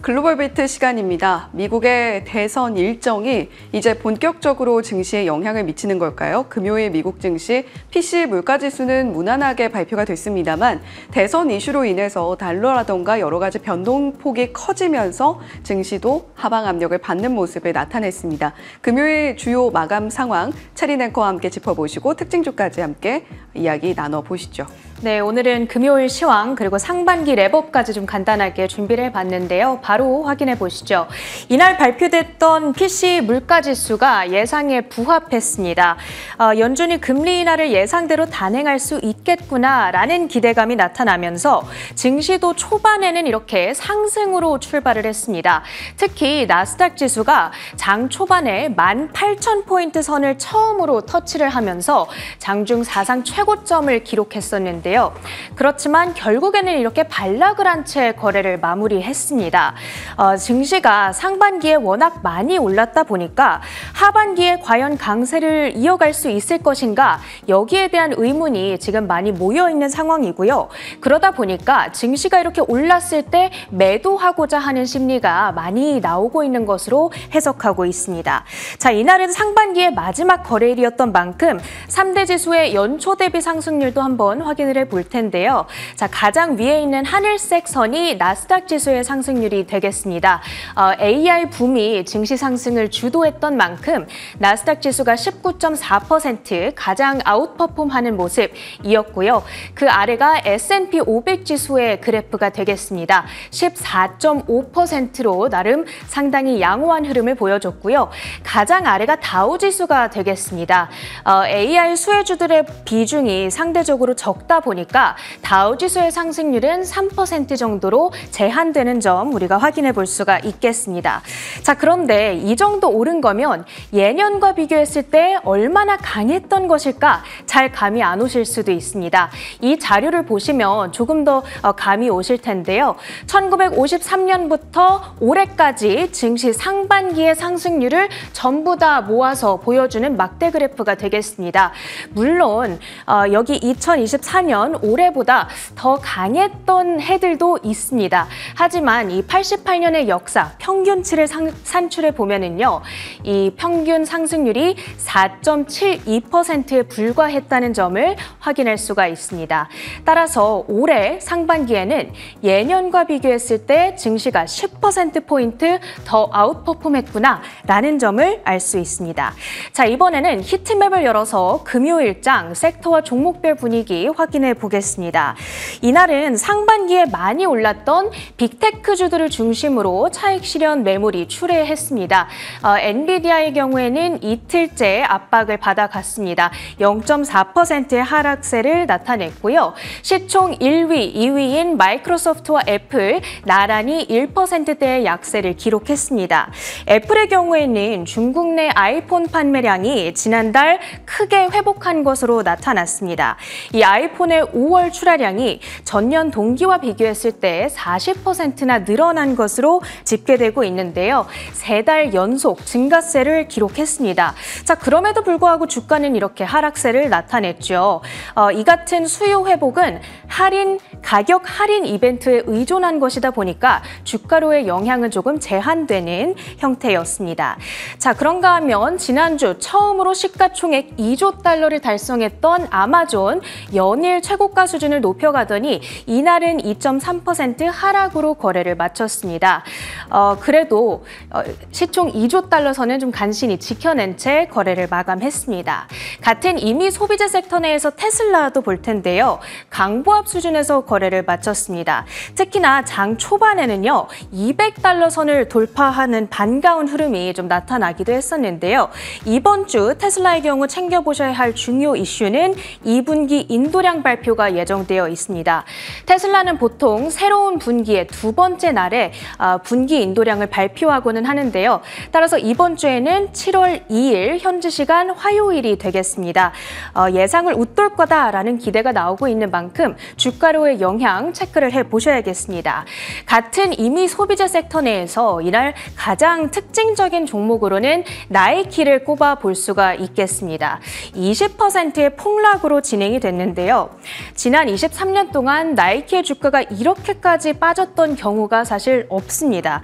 글로벌 비트 시간입니다. 미국의 대선 일정이 이제 본격적으로 증시에 영향을 미치는 걸까요? 금요일 미국 증시 PC 물가지수는 무난하게 발표가 됐습니다만 대선 이슈로 인해서 달러라던가 여러 가지 변동폭이 커지면서 증시도 하방 압력을 받는 모습을 나타냈습니다. 금요일 주요 마감 상황 체린 앵커와 함께 짚어보시고 특징주까지 함께 이야기 나눠보시죠. 네, 오늘은 금요일 시황 그리고 상반기 랩업까지 좀 간단하게 준비를 해봤는데요. 바로 확인해 보시죠. 이날 발표됐던 PC 물가지수가 예상에 부합했습니다. 연준이 금리 인하를 예상대로 단행할 수 있겠구나라는 기대감이 나타나면서 증시도 초반에는 이렇게 상승으로 출발을 했습니다. 특히 나스닥 지수가 장 초반에 18,000포인트 선을 처음으로 터치를 하면서 장중 사상 최고점을 기록했었는데요. 그렇지만 결국에는 이렇게 반락을 한 채 거래를 마무리했습니다. 증시가 상반기에 워낙 많이 올랐다 보니까 하반기에 과연 강세를 이어갈 수 있을 것인가 여기에 대한 의문이 지금 많이 모여있는 상황이고요. 그러다 보니까 증시가 이렇게 올랐을 때 매도하고자 하는 심리가 많이 나오고 있는 것으로 해석하고 있습니다. 자, 이날은 상반기의 마지막 거래일이었던 만큼 3대 지수의 연초 대비 상승률도 한번 확인을 해볼 텐데요. 자, 가장 위에 있는 하늘색 선이 나스닥 지수의 상승률이 되겠습니다. AI 붐이 증시 상승을 주도했던 만큼 나스닥 지수가 19.4% 가장 아웃퍼폼하는 모습이었고요. 그 아래가 S&P 500 지수의 그래프가 되겠습니다. 14.5%로 나름 상당히 양호한 흐름을 보여줬고요. 가장 아래가 다우 지수가 되겠습니다. AI 수혜주들의 비중이 상대적으로 적다 보니까 다우 지수의 상승률은 3% 정도로 제한되는 점 우리가 확인해 볼 수가 있겠습니다. 자, 그런데 이 정도 오른 거면 예년과 비교했을 때 얼마나 강했던 것일까 잘 감이 안 오실 수도 있습니다. 이 자료를 보시면 조금 더 감이 오실 텐데요. 1953년부터 올해까지 증시 상반기의 상승률을 전부 다 모아서 보여주는 막대 그래프가 되겠습니다. 물론 여기 2024년 올해보다 더 강했던 해들도 있습니다. 하지만 이 88년의 역사 평균치를 산출해 보면은요, 이 평균 상승률이 4.72%에 불과했다는 점을 확인할 수가 있습니다. 따라서 올해 상반기에는 예년과 비교했을 때 증시가 10%포인트 더 아웃퍼폼했구나라는 점을 알 수 있습니다. 자, 이번에는 히트맵을 열어서 금요일장 섹터와 종목별 분위기 확인해 보겠습니다. 이날은 상반기에 많이 올랐던 빅테크주들을 중심으로 차익 실현 매물이 출회했습니다. 엔비디아의 경우에는 이틀째 압박을 받아갔습니다. 0.4%의 하락세를 나타냈고요. 시총 1위, 2위인 마이크로소프트와 애플 나란히 1%대의 약세를 기록했습니다. 애플의 경우에는 중국 내 아이폰 판매량이 지난달 크게 회복한 것으로 나타났습니다. 이 아이폰의 5월 출하량이 전년 동기와 비교했을 때 40%나 늘어난 것으로 집계되고 있는데요. 3달 연속 증가세를 기록했습니다. 자, 그럼에도 불구하고 주가는 이렇게 하락세를 나타냈죠. 이 같은 수요 회복은 가격 할인 이벤트에 의존한 것이다 보니까 주가로의 영향은 조금 제한되는 형태였습니다. 자, 그런가 하면 지난주 처음으로 시가총액 2조 달러를 달성했던 아마존 연일 최고가 수준을 높여가더니 이날은 2.3% 하락으로 거래를 마쳤습니다. 그래도 시총 2조 달러 선은 좀 간신히 지켜낸 채 거래를 마감했습니다. 같은 이미 소비재 섹터 내에서 테슬라도 볼 텐데요. 강보합 수준에서 거래를 마쳤습니다. 특히나 장 초반에는요. 200달러 선을 돌파하는 반가운 흐름이 좀 나타나기도 했었는데요. 이번 주 테슬라의 경우 챙겨보셔야 할 중요 이슈는 2분기 인도량 발표가 예정되어 있습니다. 테슬라는 보통 새로운 분기의 두 번째 날에 분기 인도량을 발표하고는 하는데요. 따라서 이번 주에는 7월 2일 현지 시간 화요일이 되겠습니다. 되겠습니다. 예상을 웃돌 거다라는 기대가 나오고 있는 만큼 주가로의 영향 체크를 해보셔야겠습니다. 같은 이미 소비재 섹터 내에서 이날 가장 특징적인 종목으로는 나이키를 꼽아볼 수가 있겠습니다. 20%의 폭락으로 진행이 됐는데요. 지난 23년 동안 나이키의 주가가 이렇게까지 빠졌던 경우가 사실 없습니다.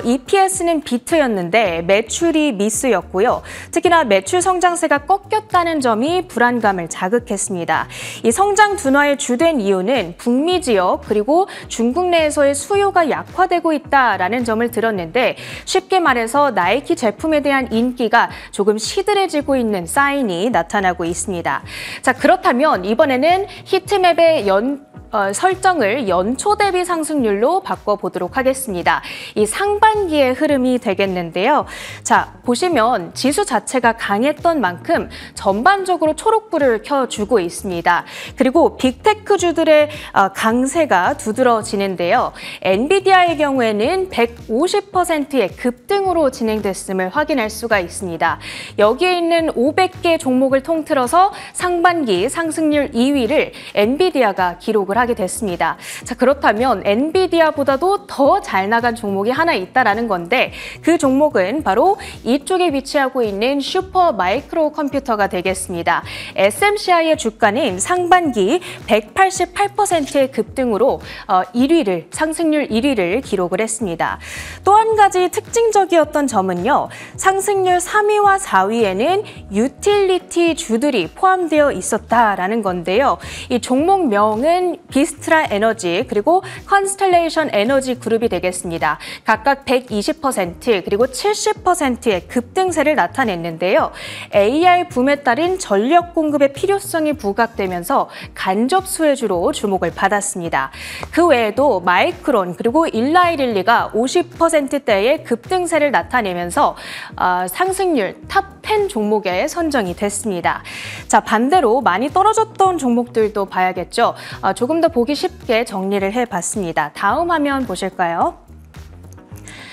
EPS는 비트였는데 매출이 미스였고요. 특히나 매출 성장세가 꺾였다는 점이 불안감을 자극했습니다. 이 성장 둔화의 주된 이유는 북미 지역 그리고 중국 내에서의 수요가 약화되고 있다라는 점을 들었는데 쉽게 말해서 나이키 제품에 대한 인기가 조금 시들해지고 있는 사인이 나타나고 있습니다. 자, 그렇다면 이번에는 히트맵의 설정을 연초 대비 상승률로 바꿔보도록 하겠습니다. 이 상반기의 흐름이 되겠는데요. 자, 보시면 지수 자체가 강했던 만큼 전반적으로 초록불을 켜주고 있습니다. 그리고 빅테크주들의 강세가 두드러지는데요. 엔비디아의 경우에는 150%의 급등으로 진행됐음을 확인할 수가 있습니다. 여기에 있는 500개 종목을 통틀어서 상반기 상승률 2위를 엔비디아가 기록을 하게 됐습니다. 자, 그렇다면 엔비디아보다도 더 잘 나간 종목이 하나 있다라는 건데 그 종목은 바로 이쪽에 위치하고 있는 슈퍼 마이크로 컴퓨터가 되겠습니다. SMCI의 주가는 상반기 188%의 급등으로 상승률 1위를 기록을 했습니다. 또 한 가지 특징적이었던 점은요. 상승률 3위와 4위에는 유틸리티 주들이 포함되어 있었다라는 건데요. 이 종목명은 비스트라 에너지 그리고 컨스텔레이션 에너지 그룹이 되겠습니다. 각각 120% 그리고 70%의 급등세를 나타냈는데요. AI 붐에 따른 전력 공급의 필요성이 부각되면서 간접 수혜주로 주목을 받았습니다. 그 외에도 마이크론 그리고 일라이릴리가 50%대의 급등세를 나타내면서 상승률 탑 10 종목에 선정이 됐습니다. 자, 반대로 많이 떨어졌던 종목들도 봐야겠죠. 조금 더 보기 쉽게 정리를 해봤습니다. 다음 화면 보실까요?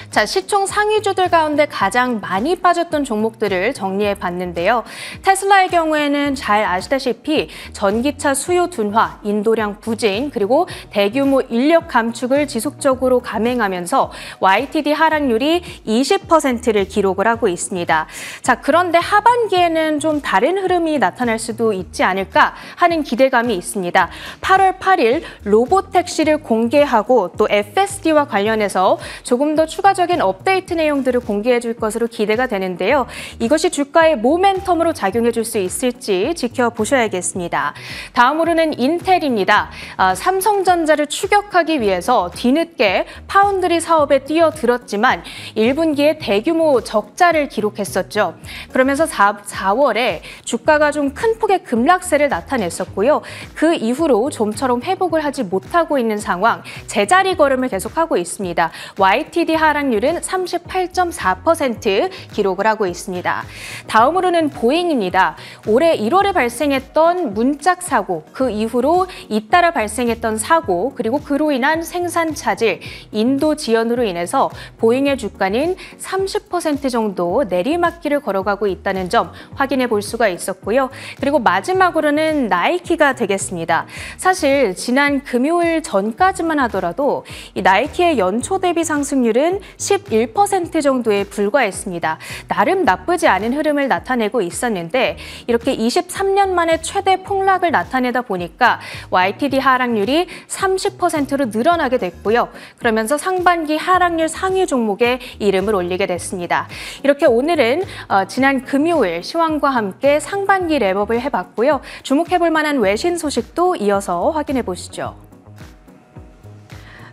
자, 시총 상위주들 가운데 가장 많이 빠졌던 종목들을 정리해 봤는데요. 테슬라의 경우에는 잘 아시다시피 전기차 수요 둔화, 인도량 부진, 그리고 대규모 인력 감축을 지속적으로 감행하면서 YTD 하락률이 20%를 기록을 하고 있습니다. 자, 그런데 하반기에는 좀 다른 흐름이 나타날 수도 있지 않을까 하는 기대감이 있습니다. 8월 8일 로보택시를 공개하고 또 FSD와 관련해서 조금 더 추가적인 업데이트 내용들을 공개해 줄 것으로 기대가 되는데요. 이것이 주가의 모멘텀으로 작용해 줄 수 있을지 지켜보셔야겠습니다. 다음으로는 인텔입니다. 삼성전자를 추격하기 위해서 뒤늦게 파운드리 사업에 뛰어들었지만 1분기에 대규모 적자를 기록했었죠. 그러면서 4월에 주가가 좀 큰 폭의 급락세를 나타냈었고요. 그 이후로 좀처럼 회복을 하지 못하고 있는 상황, 제자리 걸음을 계속하고 있습니다. YTD 하락률은 38.4% 기록을 하고 있습니다. 다음으로는 보잉입니다. 올해 1월에 발생했던 문짝 사고, 그 이후로 잇따라 발생했던 사고, 그리고 그로 인한 생산 차질, 인도 지연으로 인해서 보잉의 주가는 30% 정도 내리막길을 걸어가고 있다는 점 확인해 볼 수가 있었고요. 그리고 마지막으로는 나이키가 되겠습니다. 사실 지난 금요일 전까지만 하더라도 이 나이키의 연초 대비 상승률은 11% 정도에 불과했습니다. 나름 나쁘지 않은 흐름을 나타내고 있었는데 이렇게 23년 만에 최대 폭락을 나타내다 보니까 YTD 하락률이 30%로 늘어나게 됐고요. 그러면서 상반기 하락률 상위 종목에 이름을 올리게 됐습니다. 이렇게 오늘은 지난 금요일 시황과 함께 상반기 랩업을 해봤고요. 주목해볼 만한 외신 소식도 이어서 확인해 보시죠.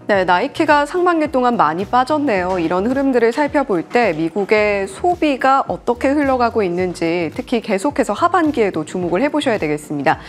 네, 나이키가 상반기 동안 많이 빠졌네요. 이런 흐름들을 살펴볼 때 미국의 소비가 어떻게 흘러가고 있는지 특히 계속해서 하반기에도 주목을 해보셔야 되겠습니다.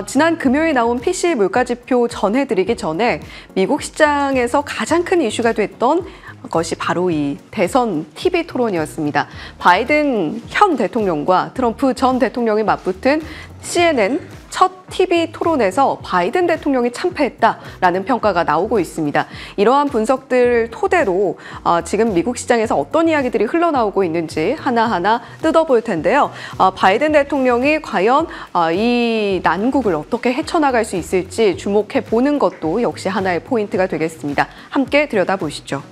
지난 금요일 나온 PC 물가지표 전해드리기 전에 미국 시장에서 가장 큰 이슈가 됐던 것이 바로 이 대선 TV 토론이었습니다. 바이든 현 대통령과 트럼프 전 대통령이 맞붙은 CNN 첫 TV 토론에서 바이든 대통령이 참패했다라는 평가가 나오고 있습니다. 이러한 분석들 토대로 지금 미국 시장에서 어떤 이야기들이 흘러나오고 있는지 하나하나 뜯어볼 텐데요. 바이든 대통령이 과연 이 난국을 어떻게 헤쳐나갈 수 있을지 주목해 보는 것도 역시 하나의 포인트가 되겠습니다. 함께 들여다보시죠.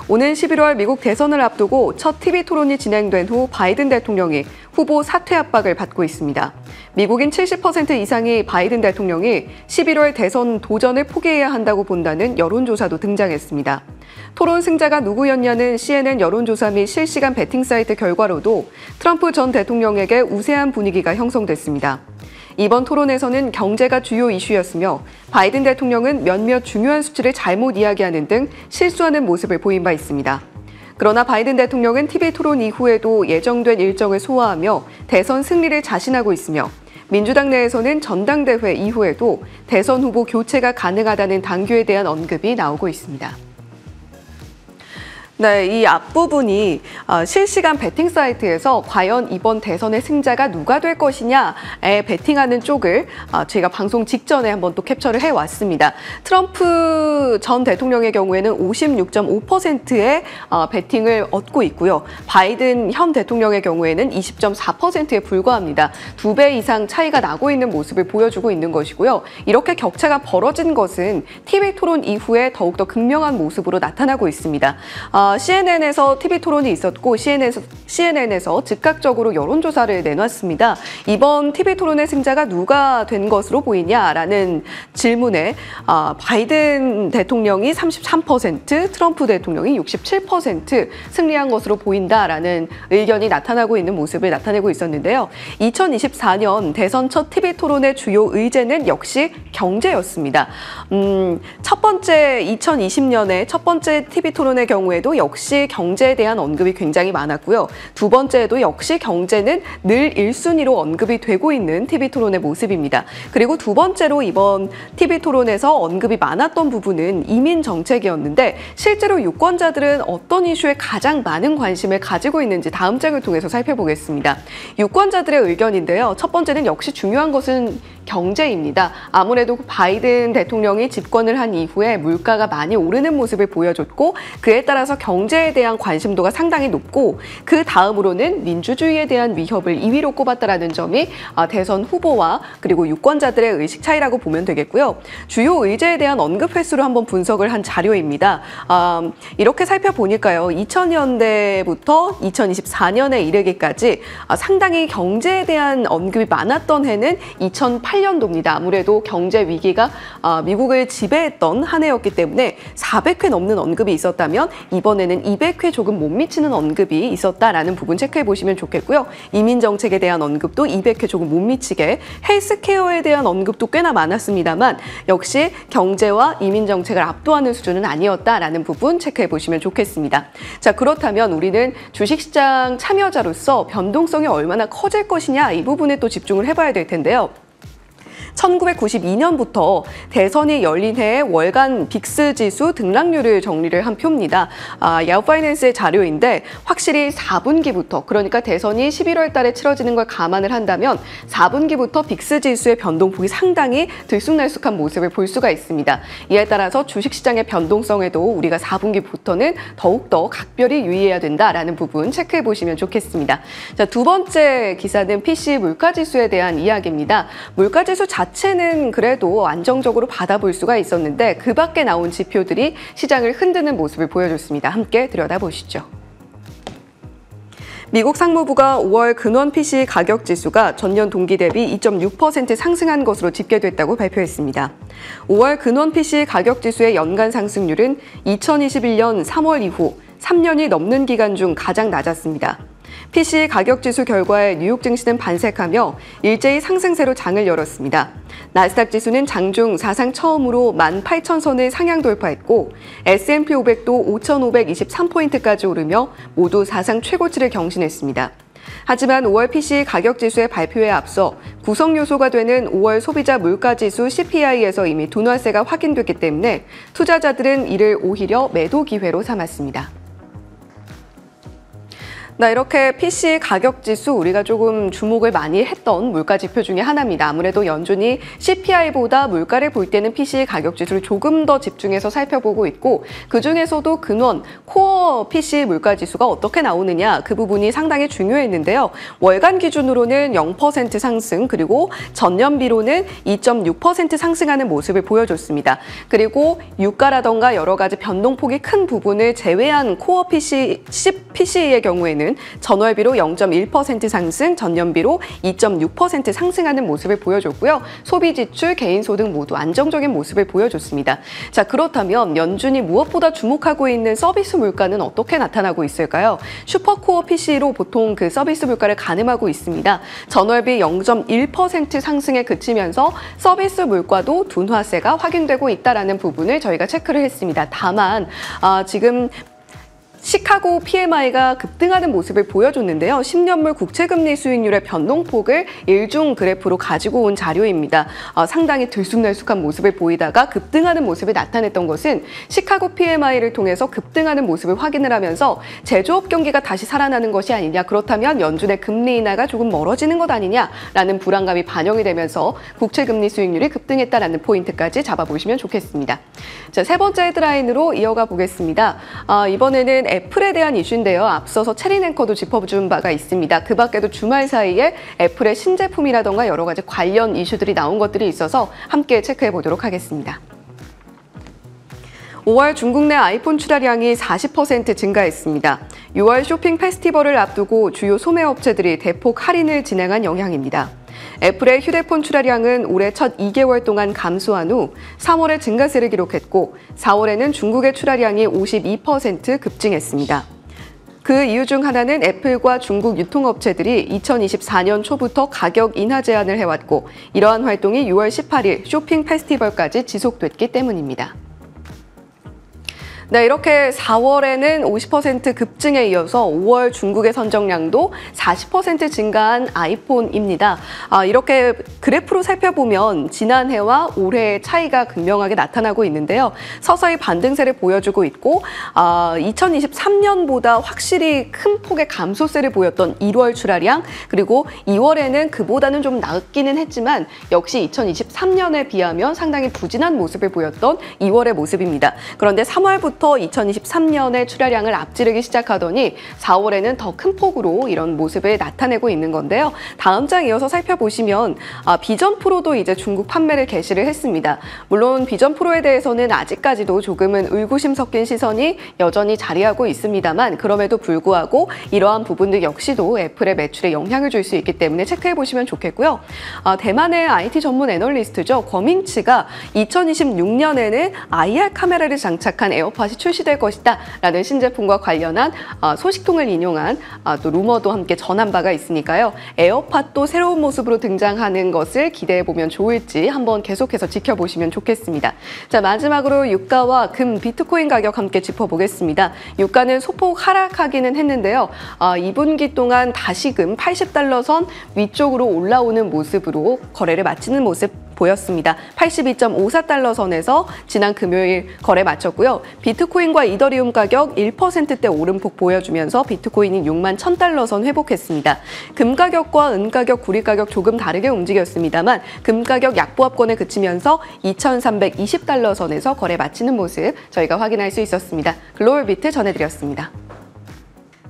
오는 11월 미국 대선을 앞두고 첫 TV 토론이 진행된 후 바이든 대통령이 후보 사퇴 압박을 받고 있습니다. 미국인 70% 이상이 바이든 대통령이 11월 대선 도전을 포기해야 한다고 본다는 여론조사도 등장했습니다. 토론 승자가 누구였냐는 CNN 여론조사 및 실시간 배팅 사이트 결과로도 트럼프 전 대통령에게 우세한 분위기가 형성됐습니다. 이번 토론에서는 경제가 주요 이슈였으며 바이든 대통령은 몇몇 중요한 수치를 잘못 이야기하는 등 실수하는 모습을 보인 바 있습니다. 그러나 바이든 대통령은 TV 토론 이후에도 예정된 일정을 소화하며 대선 승리를 자신하고 있으며 민주당 내에서는 전당대회 이후에도 대선 후보 교체가 가능하다는 당규에 대한 언급이 나오고 있습니다. 네, 이 앞부분이 실시간 배팅 사이트에서 과연 이번 대선의 승자가 누가 될 것이냐에 배팅하는 쪽을 제가 방송 직전에 한번 또 캡처를 해왔습니다. 트럼프 전 대통령의 경우에는 56.5%의 배팅을 얻고 있고요. 바이든 현 대통령의 경우에는 20.4%에 불과합니다. 2배 이상 차이가 나고 있는 모습을 보여주고 있는 것이고요. 이렇게 격차가 벌어진 것은 TV 토론 이후에 더욱더 극명한 모습으로 나타나고 있습니다. CNN에서 TV 토론이 있었고 CNN에서 즉각적으로 여론조사를 내놨습니다. 이번 TV 토론의 승자가 누가 된 것으로 보이냐라는 질문에 바이든 대통령이 33%, 트럼프 대통령이 67% 승리한 것으로 보인다라는 의견이 나타나고 있는 모습을 나타내고 있었는데요. 2024년 대선 첫 TV 토론의 주요 의제는 역시 경제였습니다. 첫 번째 2020년에 첫 번째 TV 토론의 경우에도 역시 경제에 대한 언급이 굉장히 많았고요. 두 번째에도 역시 경제는 늘 1순위로 언급이 되고 있는 TV 토론의 모습입니다. 그리고 두 번째로 이번 TV 토론에서 언급이 많았던 부분은 이민 정책이었는데 실제로 유권자들은 어떤 이슈에 가장 많은 관심을 가지고 있는지 다음 장을 통해서 살펴보겠습니다. 유권자들의 의견인데요. 첫 번째는 역시 중요한 것은 경제입니다. 아무래도 바이든 대통령이 집권을 한 이후에 물가가 많이 오르는 모습을 보여줬고 그에 따라서 경제에 대한 관심도가 상당히 높고 그 다음으로는 민주주의에 대한 위협을 2위로 꼽았다라는 점이 대선 후보와 그리고 유권자들의 의식 차이라고 보면 되겠고요. 주요 의제에 대한 언급 횟수를 한번 분석을 한 자료입니다. 이렇게 살펴보니까요. 2000년대부터 2024년에 이르기까지 상당히 경제에 대한 언급이 많았던 해는 2008년도입니다. 아무래도 경제 위기가 미국을 지배했던 한 해였기 때문에 400회 넘는 언급이 있었다면 이번에는 200회 조금 못 미치는 언급이 있었다라는 부분 체크해 보시면 좋겠고요. 이민 정책에 대한 언급도 200회 조금 못 미치게, 헬스케어에 대한 언급도 꽤나 많았습니다만 역시 경제와 이민 정책을 압도하는 수준은 아니었다라는 부분 체크해 보시면 좋겠습니다. 자, 그렇다면 우리는 주식시장 참여자로서 변동성이 얼마나 커질 것이냐 이 부분에 또 집중을 해봐야 될 텐데요. 1992년부터 대선이 열린 해의 월간 빅스 지수 등락률을 정리를 한 표입니다. 야후 파이낸스의 자료인데 확실히 4분기부터 그러니까 대선이 11월 달에 치러지는 걸 감안을 한다면 4분기부터 빅스 지수의 변동폭이 상당히 들쑥날쑥한 모습을 볼 수가 있습니다. 이에 따라서 주식시장의 변동성에도 우리가 4분기부터는 더욱더 각별히 유의해야 된다라는 부분 체크해 보시면 좋겠습니다. 자, 두 번째 기사는 PC 물가지수에 대한 이야기입니다. 물가지수 자체는 그래도 안정적으로 받아볼 수가 있었는데 그 밖에 나온 지표들이 시장을 흔드는 모습을 보여줬습니다. 함께 들여다보시죠. 미국 상무부가 5월 근원 PC 가격 지수가 전년 동기 대비 2.6% 상승한 것으로 집계됐다고 발표했습니다. 5월 근원 PC 가격 지수의 연간 상승률은 2021년 3월 이후 3년이 넘는 기간 중 가장 낮았습니다. PC 가격지수 결과에 뉴욕 증시는 반색하며 일제히 상승세로 장을 열었습니다. 나스닥 지수는 장중 사상 처음으로 18,000선을 상향 돌파했고 S&P 500도 5,523포인트까지 오르며 모두 사상 최고치를 경신했습니다. 하지만 5월 PC 가격지수의 발표에 앞서 구성 요소가 되는 5월 소비자 물가지수 CPI에서 이미 둔화세가 확인됐기 때문에 투자자들은 이를 오히려 매도 기회로 삼았습니다. 네, 이렇게 PC 가격 지수 우리가 조금 주목을 많이 했던 물가 지표 중에 하나입니다. 아무래도 연준이 CPI보다 물가를 볼 때는 PC 가격 지수를 조금 더 집중해서 살펴보고 있고 그중에서도 근원, 코어 PC 물가 지수가 어떻게 나오느냐 그 부분이 상당히 중요했는데요. 월간 기준으로는 0% 상승 그리고 전년비로는 2.6% 상승하는 모습을 보여줬습니다. 그리고 유가라던가 여러 가지 변동폭이 큰 부분을 제외한 코어 PC의 경우에는 전월비로 0.1% 상승, 전년비로 2.6% 상승하는 모습을 보여줬고요. 소비 지출, 개인 소득 모두 안정적인 모습을 보여줬습니다. 자, 그렇다면 연준이 무엇보다 주목하고 있는 서비스 물가는 어떻게 나타나고 있을까요? 슈퍼코어 PC로 보통 그 서비스 물가를 가늠하고 있습니다. 전월비 0.1% 상승에 그치면서 서비스 물가도 둔화세가 확인되고 있다는 부분을 저희가 체크를 했습니다. 다만 지금 시카고 PMI가 급등하는 모습을 보여줬는데요. 10년물 국채금리 수익률의 변동폭을 일중 그래프로 가지고 온 자료입니다. 상당히 들쑥날쑥한 모습을 보이다가 급등하는 모습을 나타냈던 것은 시카고 PMI를 통해서 급등하는 모습을 확인을 하면서 제조업 경기가 다시 살아나는 것이 아니냐. 그렇다면 연준의 금리 인하가 조금 멀어지는 것 아니냐라는 불안감이 반영이 되면서 국채금리 수익률이 급등했다라는 포인트까지 잡아보시면 좋겠습니다. 자, 세 번째 헤드라인으로 이어가 보겠습니다. 이번에는 애플에 대한 이슈인데요. 앞서서 체린 앵커도 짚어준 바가 있습니다. 그 밖에도 주말 사이에 애플의 신제품이라던가 여러 가지 관련 이슈들이 나온 것들이 있어서 함께 체크해 보도록 하겠습니다. 5월 중국 내 아이폰 출하량이 40% 증가했습니다. 6월 쇼핑 페스티벌을 앞두고 주요 소매업체들이 대폭 할인을 진행한 영향입니다. 애플의 휴대폰 출하량은 올해 첫 2개월 동안 감소한 후 3월에 증가세를 기록했고 4월에는 중국의 출하량이 52% 급증했습니다. 그 이유 중 하나는 애플과 중국 유통업체들이 2024년 초부터 가격 인하 제한을 해왔고 이러한 활동이 6월 18일 쇼핑 페스티벌까지 지속됐기 때문입니다. 네, 이렇게 4월에는 50% 급증에 이어서 5월 중국의 선정량도 40% 증가한 아이폰입니다. 이렇게 그래프로 살펴보면 지난해와 올해의 차이가 극명하게 나타나고 있는데요. 서서히 반등세를 보여주고 있고 2023년보다 확실히 큰 폭의 감소세를 보였던 1월 출하량 그리고 2월에는 그보다는 좀 낮기는 했지만 역시 2023년에 비하면 상당히 부진한 모습을 보였던 2월의 모습입니다. 그런데 3월부터 2023년의 출하량을 앞지르기 시작하더니 4월에는 더 큰 폭으로 이런 모습을 나타내고 있는 건데요. 다음 장 이어서 살펴보시면 비전 프로도 이제 중국 판매를 개시를 했습니다. 물론 비전 프로에 대해서는 아직까지도 조금은 의구심 섞인 시선이 여전히 자리하고 있습니다만 그럼에도 불구하고 이러한 부분들 역시도 애플의 매출에 영향을 줄 수 있기 때문에 체크해 보시면 좋겠고요. 대만의 IT 전문 애널리스트죠. 거밍치가 2026년에는 IR 카메라를 장착한 에어팟이 출시될 것이다 라는 신제품과 관련한 소식통을 인용한 또 루머도 함께 전한 바가 있으니까요. 에어팟도 새로운 모습으로 등장하는 것을 기대해보면 좋을지 한번 계속해서 지켜보시면 좋겠습니다. 자, 마지막으로 유가와 금, 비트코인 가격 함께 짚어보겠습니다. 유가는 소폭 하락하기는 했는데요. 2분기 동안 다시금 80달러 선 위쪽으로 올라오는 모습으로 거래를 마치는 모습 보였습니다. 82.54달러 선에서 지난 금요일 거래 마쳤고요. 비트코인과 이더리움 가격 1%대 오름폭 보여주면서 비트코인이 6만 1,000달러 선 회복했습니다. 금 가격과 은 가격, 구리 가격 조금 다르게 움직였습니다만 금 가격 약보합권에 그치면서 2,320달러 선에서 거래 마치는 모습 저희가 확인할 수 있었습니다. 글로벌 비트 전해드렸습니다.